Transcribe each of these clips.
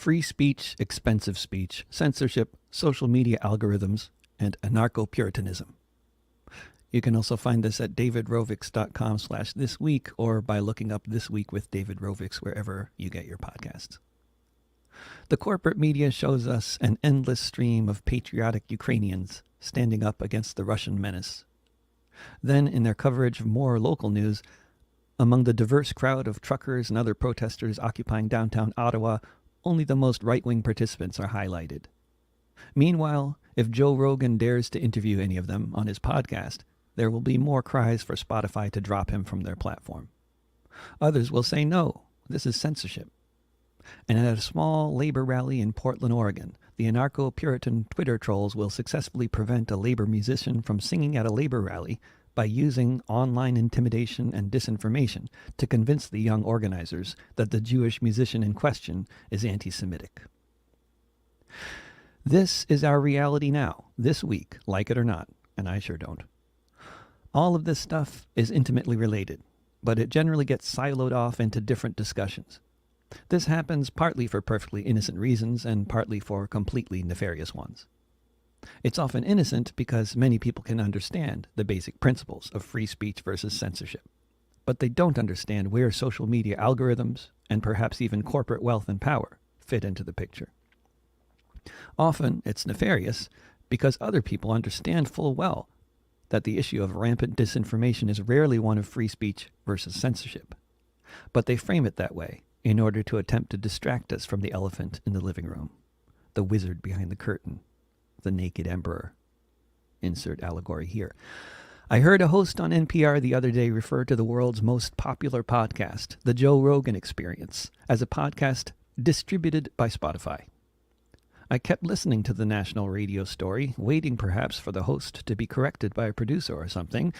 free speech, expensive speech, censorship, social media algorithms, and Anarcho-Puritanism. You can also find this at davidrovics.com/thisweek or by looking up This Week with David Rovics wherever you get your podcasts. The corporate media shows us an endless stream of patriotic Ukrainians standing up against the Russian menace. Then, in their coverage of more local news, among the diverse crowd of truckers and other protesters occupying downtown Ottawa, only the most right-wing participants are highlighted. Meanwhile, if Joe Rogan dares to interview any of them on his podcast, there will be more cries for Spotify to drop him from their platform. Others will say, no, this is censorship. And at a small labor rally in Portland, Oregon, the anarcho-Puritan Twitter trolls will successfully prevent a labor musician from singing at a labor rally by using online intimidation and disinformation to convince the young organizers that the Jewish musician in question is anti-Semitic. This is our reality now, this week, like it or not, and I sure don't. All of this stuff is intimately related, but it generally gets siloed off into different discussions. This happens partly for perfectly innocent reasons and partly for completely nefarious ones. It's often innocent because many people can understand the basic principles of free speech versus censorship, but they don't understand where social media algorithms and perhaps even corporate wealth and power fit into the picture. Often it's nefarious because other people understand full well that the issue of rampant disinformation is rarely one of free speech versus censorship, but they frame it that way in order to attempt to distract us from the elephant in the living room, the wizard behind the curtain, the naked emperor. Insert allegory here. I heard a host on NPR the other day refer to the world's most popular podcast, The Joe Rogan Experience, as a podcast distributed by Spotify. I kept listening to the national radio story, waiting perhaps for the host to be corrected by a producer or something,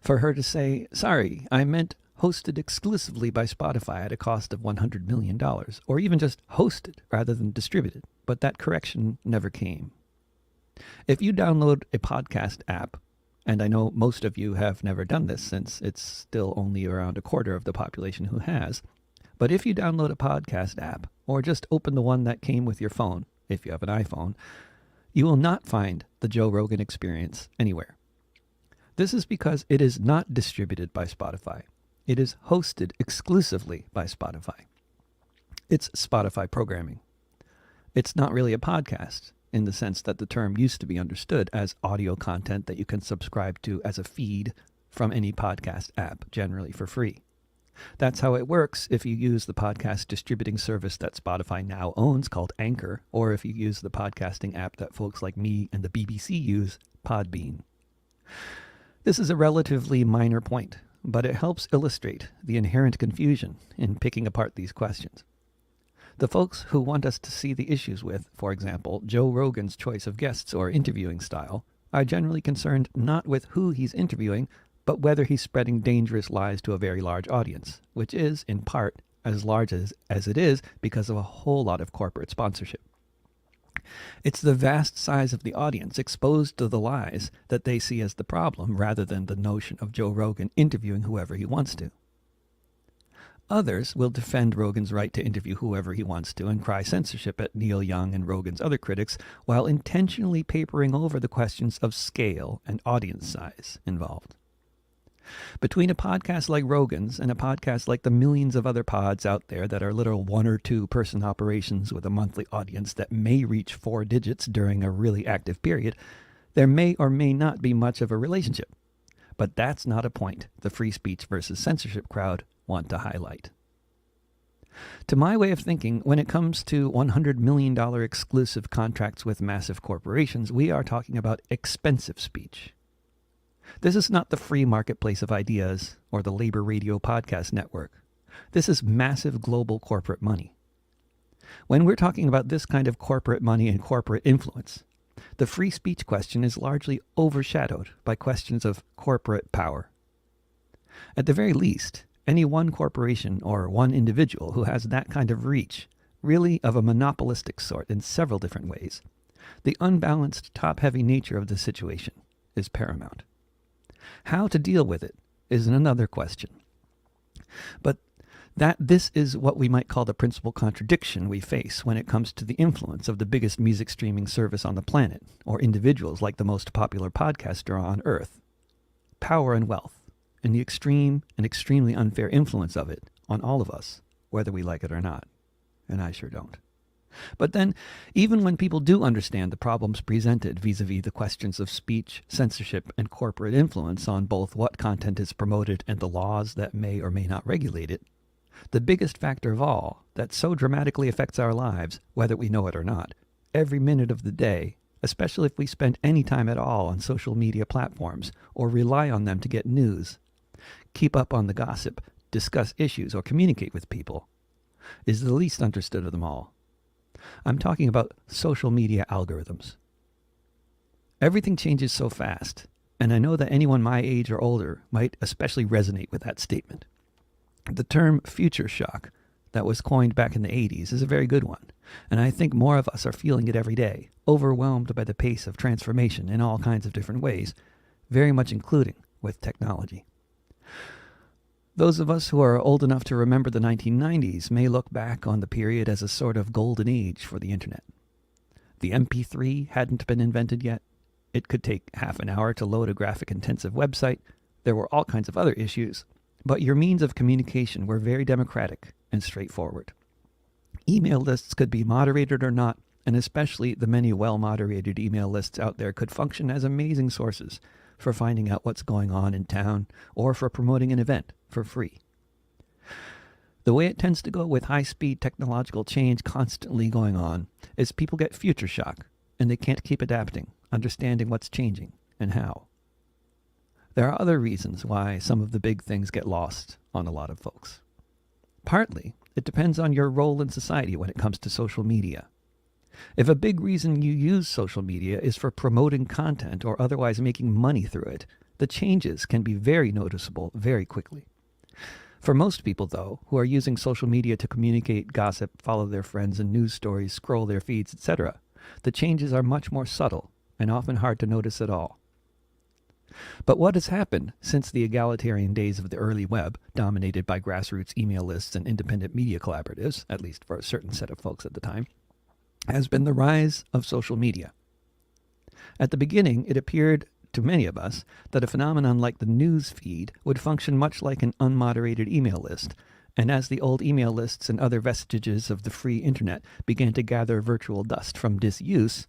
for her to say, sorry, I meant hosted exclusively by Spotify at a cost of $100 million, or even just hosted rather than distributed, but that correction never came. If you download a podcast app, and I know most of you have never done this since it's still only around a quarter of the population who has, but if you download a podcast app, or just open the one that came with your phone, if you have an iPhone, you will not find the Joe Rogan Experience anywhere. This is because it is not distributed by Spotify. It is hosted exclusively by Spotify. It's Spotify programming. It's not really a podcast in the sense that the term used to be understood as audio content that you can subscribe to as a feed from any podcast app, generally for free. That's how it works if you use the podcast distributing service that Spotify now owns called Anchor, or if you use the podcasting app that folks like me and the BBC use, Podbean. This is a relatively minor point, but it helps illustrate the inherent confusion in picking apart these questions. The folks who want us to see the issues with, for example, Joe Rogan's choice of guests or interviewing style, are generally concerned not with who he's interviewing, but whether he's spreading dangerous lies to a very large audience, which is, in part, as large as it is because of a whole lot of corporate sponsorship. It's the vast size of the audience exposed to the lies that they see as the problem, rather than the notion of Joe Rogan interviewing whoever he wants to. Others will defend Rogan's right to interview whoever he wants to and cry censorship at Neil Young and Rogan's other critics, while intentionally papering over the questions of scale and audience size involved. Between a podcast like Rogan's and a podcast like the millions of other pods out there that are literal 1 or 2 person operations with a monthly audience that may reach 4 digits during a really active period, there may or may not be much of a relationship. But that's not a point the free speech versus censorship crowd want to highlight. To my way of thinking, when it comes to $100 million exclusive contracts with massive corporations, we are talking about expensive speech. This is not the free marketplace of ideas or the labor radio podcast network. This is massive global corporate money. When we're talking about this kind of corporate money and corporate influence, the free speech question is largely overshadowed by questions of corporate power. At the very least, any one corporation or one individual who has that kind of reach, really of a monopolistic sort in several different ways, the unbalanced, top-heavy nature of the situation is paramount. How to deal with it is another question. But That this is what we might call the principal contradiction we face when it comes to the influence of the biggest music streaming service on the planet, or individuals like the most popular podcaster on Earth. Power and wealth, and the extreme and extremely unfair influence of it on all of us, whether we like it or not. And I sure don't. But then, even when people do understand the problems presented vis-a-vis the questions of speech, censorship, and corporate influence on both what content is promoted and the laws that may or may not regulate it, the biggest factor of all that so dramatically affects our lives, whether we know it or not, every minute of the day, especially if we spend any time at all on social media platforms or rely on them to get news, keep up on the gossip, discuss issues, or communicate with people, is the least understood of them all. I'm talking about social media algorithms. Everything changes so fast, and I know that anyone my age or older might especially resonate with that statement. The term future shock that was coined back in the 80s is a very good one, and I think more of us are feeling it every day, overwhelmed by the pace of transformation in all kinds of different ways, very much including with technology. Those of us who are old enough to remember the 1990s may look back on the period as a sort of golden age for the internet. The MP3 hadn't been invented yet. It could take half an hour to load a graphic-intensive website. There were all kinds of other issues, but your means of communication were very democratic and straightforward. Email lists could be moderated or not, and especially the many well-moderated email lists out there could function as amazing sources for finding out what's going on in town or for promoting an event for free. The way it tends to go with high-speed technological change constantly going on is people get future shock, and they can't keep adapting, understanding what's changing and how. There are other reasons why some of the big things get lost on a lot of folks. Partly, it depends on your role in society when it comes to social media. If a big reason you use social media is for promoting content or otherwise making money through it, the changes can be very noticeable very quickly. For most people, though, who are using social media to communicate, gossip, follow their friends and news stories, scroll their feeds, etc., the changes are much more subtle and often hard to notice at all. But what has happened since the egalitarian days of the early web, dominated by grassroots email lists and independent media collaboratives, at least for a certain set of folks at the time, has been the rise of social media. At the beginning, it appeared to many of us that a phenomenon like the news feed would function much like an unmoderated email list, and as the old email lists and other vestiges of the free internet began to gather virtual dust from disuse,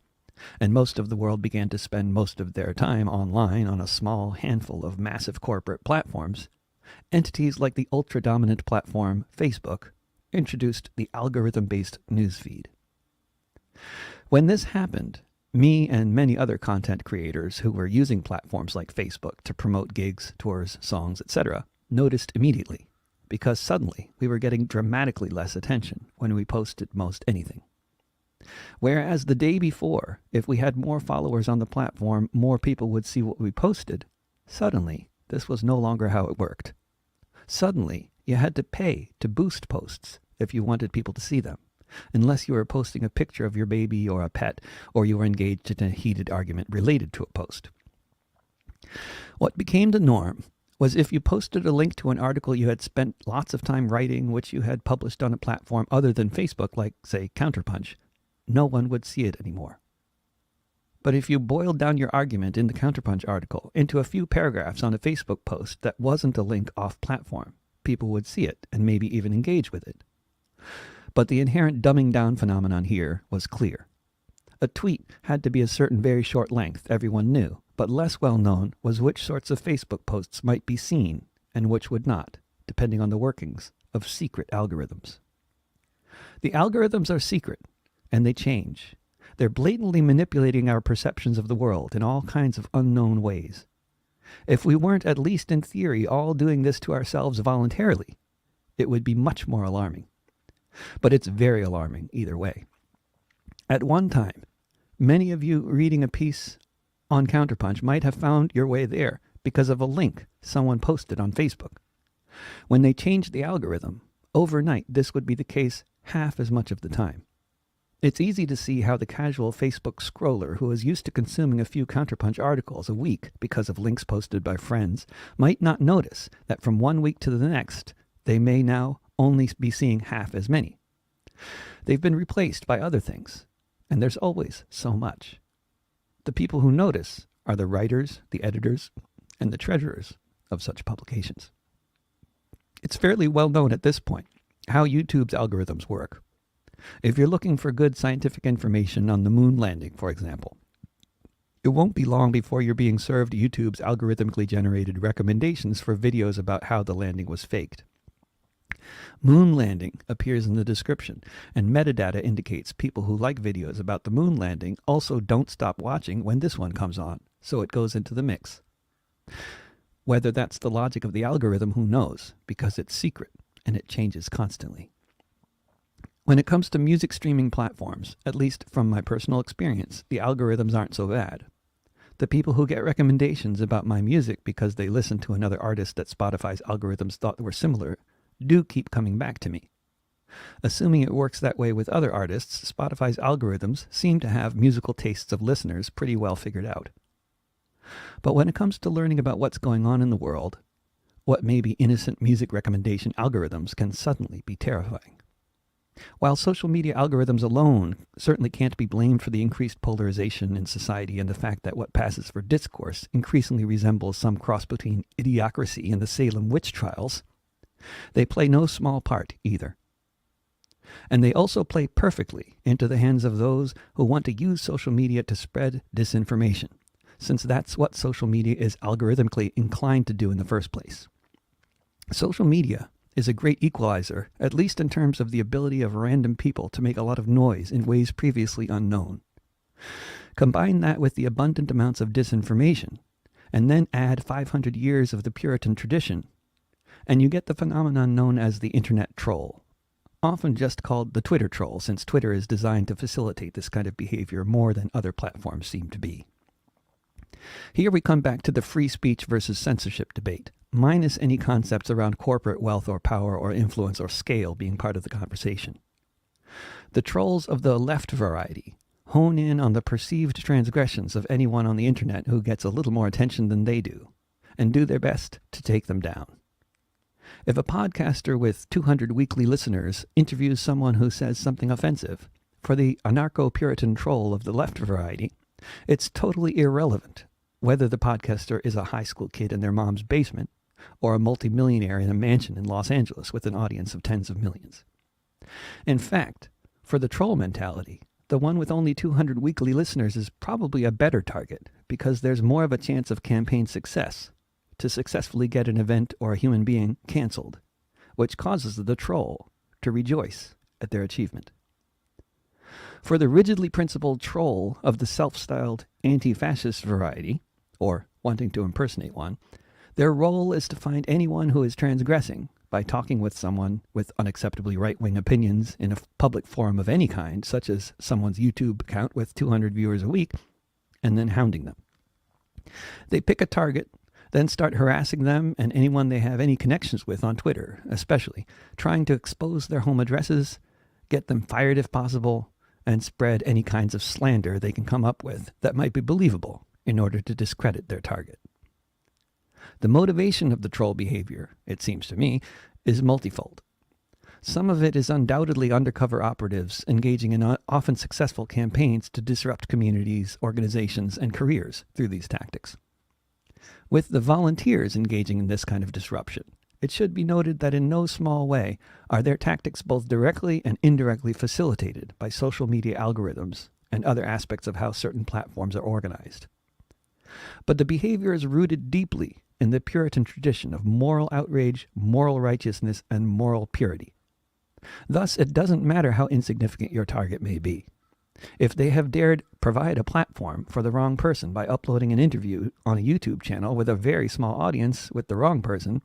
and most of the world began to spend most of their time online on a small handful of massive corporate platforms, entities like the ultra-dominant platform Facebook introduced the algorithm-based newsfeed. When this happened, me and many other content creators who were using platforms like Facebook to promote gigs, tours, songs, etc., noticed immediately, because suddenly we were getting dramatically less attention when we posted most anything. Whereas the day before, if we had more followers on the platform, more people would see what we posted, suddenly this was no longer how it worked. Suddenly, you had to pay to boost posts if you wanted people to see them, unless you were posting a picture of your baby or a pet, or you were engaged in a heated argument related to a post. What became the norm was if you posted a link to an article you had spent lots of time writing, which you had published on a platform other than Facebook, like, say, Counterpunch, no one would see it anymore. But if you boiled down your argument in the Counterpunch article into a few paragraphs on a Facebook post that wasn't a link off-platform, people would see it and maybe even engage with it. But the inherent dumbing down phenomenon here was clear. A tweet had to be a certain very short length, everyone knew, but less well known was which sorts of Facebook posts might be seen and which would not, depending on the workings of secret algorithms. The algorithms are secret, and they change. They're blatantly manipulating our perceptions of the world in all kinds of unknown ways. If we weren't, at least in theory, all doing this to ourselves voluntarily, it would be much more alarming. But it's very alarming either way. At one time, many of you reading a piece on Counterpunch might have found your way there because of a link someone posted on Facebook. When they changed the algorithm, overnight this would be the case half as much of the time. It's easy to see how the casual Facebook scroller who is used to consuming a few Counterpunch articles a week because of links posted by friends might not notice that from one week to the next, they may now only be seeing half as many. They've been replaced by other things, and there's always so much. The people who notice are the writers, the editors, and the treasurers of such publications. It's fairly well known at this point how YouTube's algorithms work. If you're looking for good scientific information on the moon landing, for example, it won't be long before you're being served YouTube's algorithmically generated recommendations for videos about how the landing was faked. Moon landing appears in the description, and metadata indicates people who like videos about the moon landing also don't stop watching when this one comes on, so it goes into the mix. Whether that's the logic of the algorithm, who knows, because it's secret and it changes constantly. When it comes to music streaming platforms, at least from my personal experience, the algorithms aren't so bad. The people who get recommendations about my music because they listened to another artist that Spotify's algorithms thought were similar do keep coming back to me. Assuming it works that way with other artists, Spotify's algorithms seem to have musical tastes of listeners pretty well figured out. But when it comes to learning about what's going on in the world, what may be innocent music recommendation algorithms can suddenly be terrifying. While social media algorithms alone certainly can't be blamed for the increased polarization in society and the fact that what passes for discourse increasingly resembles some cross between Idiocracy and the Salem witch trials, they play no small part either. And they also play perfectly into the hands of those who want to use social media to spread disinformation, since that's what social media is algorithmically inclined to do in the first place. Social media is a great equalizer, at least in terms of the ability of random people to make a lot of noise in ways previously unknown. Combine that with the abundant amounts of disinformation, and then add 500 years of the Puritan tradition, and you get the phenomenon known as the internet troll, often just called the Twitter troll, since Twitter is designed to facilitate this kind of behavior more than other platforms seem to be. Here we come back to the free speech versus censorship debate, minus any concepts around corporate wealth or power or influence or scale being part of the conversation. The trolls of the left variety hone in on the perceived transgressions of anyone on the internet who gets a little more attention than they do, and do their best to take them down. If a podcaster with 200 weekly listeners interviews someone who says something offensive, for the anarcho-Puritan troll of the left variety, it's totally irrelevant whether the podcaster is a high school kid in their mom's basement or a multimillionaire in a mansion in Los Angeles with an audience of tens of millions. In fact, for the troll mentality, the one with only 200 weekly listeners is probably a better target because there's more of a chance of campaign success to successfully get an event or a human being canceled, which causes the troll to rejoice at their achievement. For the rigidly principled troll of the self-styled anti-fascist variety, or wanting to impersonate one, their role is to find anyone who is transgressing by talking with someone with unacceptably right-wing opinions in a public forum of any kind, such as someone's YouTube account with 200 viewers a week, and then hounding them. They pick a target, then start harassing them and anyone they have any connections with on Twitter, especially, trying to expose their home addresses, get them fired if possible, and spread any kinds of slander they can come up with that might be believable in order to discredit their target. The motivation of the troll behavior, it seems to me, is multifold. Some of it is undoubtedly undercover operatives engaging in often successful campaigns to disrupt communities, organizations, and careers through these tactics. With the volunteers engaging in this kind of disruption, it should be noted that in no small way are their tactics both directly and indirectly facilitated by social media algorithms and other aspects of how certain platforms are organized. But the behavior is rooted deeply in the Puritan tradition of moral outrage, moral righteousness, and moral purity. Thus, it doesn't matter how insignificant your target may be. If they have dared provide a platform for the wrong person by uploading an interview on a YouTube channel with a very small audience with the wrong person,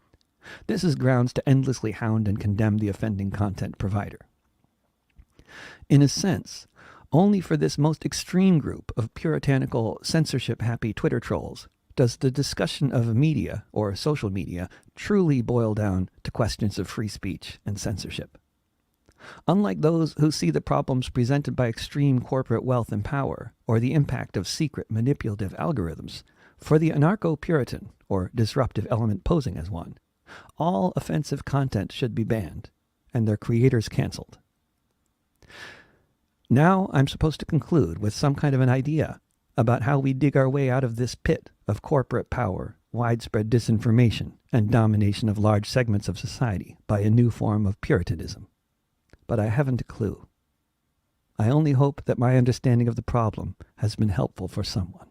this is grounds to endlessly hound and condemn the offending content provider. In a sense, only for this most extreme group of puritanical, censorship-happy Twitter trolls does the discussion of media, or social media, truly boil down to questions of free speech and censorship. Unlike those who see the problems presented by extreme corporate wealth and power, or the impact of secret manipulative algorithms, for the anarcho-Puritan, or disruptive element posing as one, all offensive content should be banned, and their creators canceled. Now I'm supposed to conclude with some kind of an idea about how we dig our way out of this pit of corporate power, widespread disinformation, and domination of large segments of society by a new form of Puritanism. But I haven't a clue. I only hope that my understanding of the problem has been helpful for someone.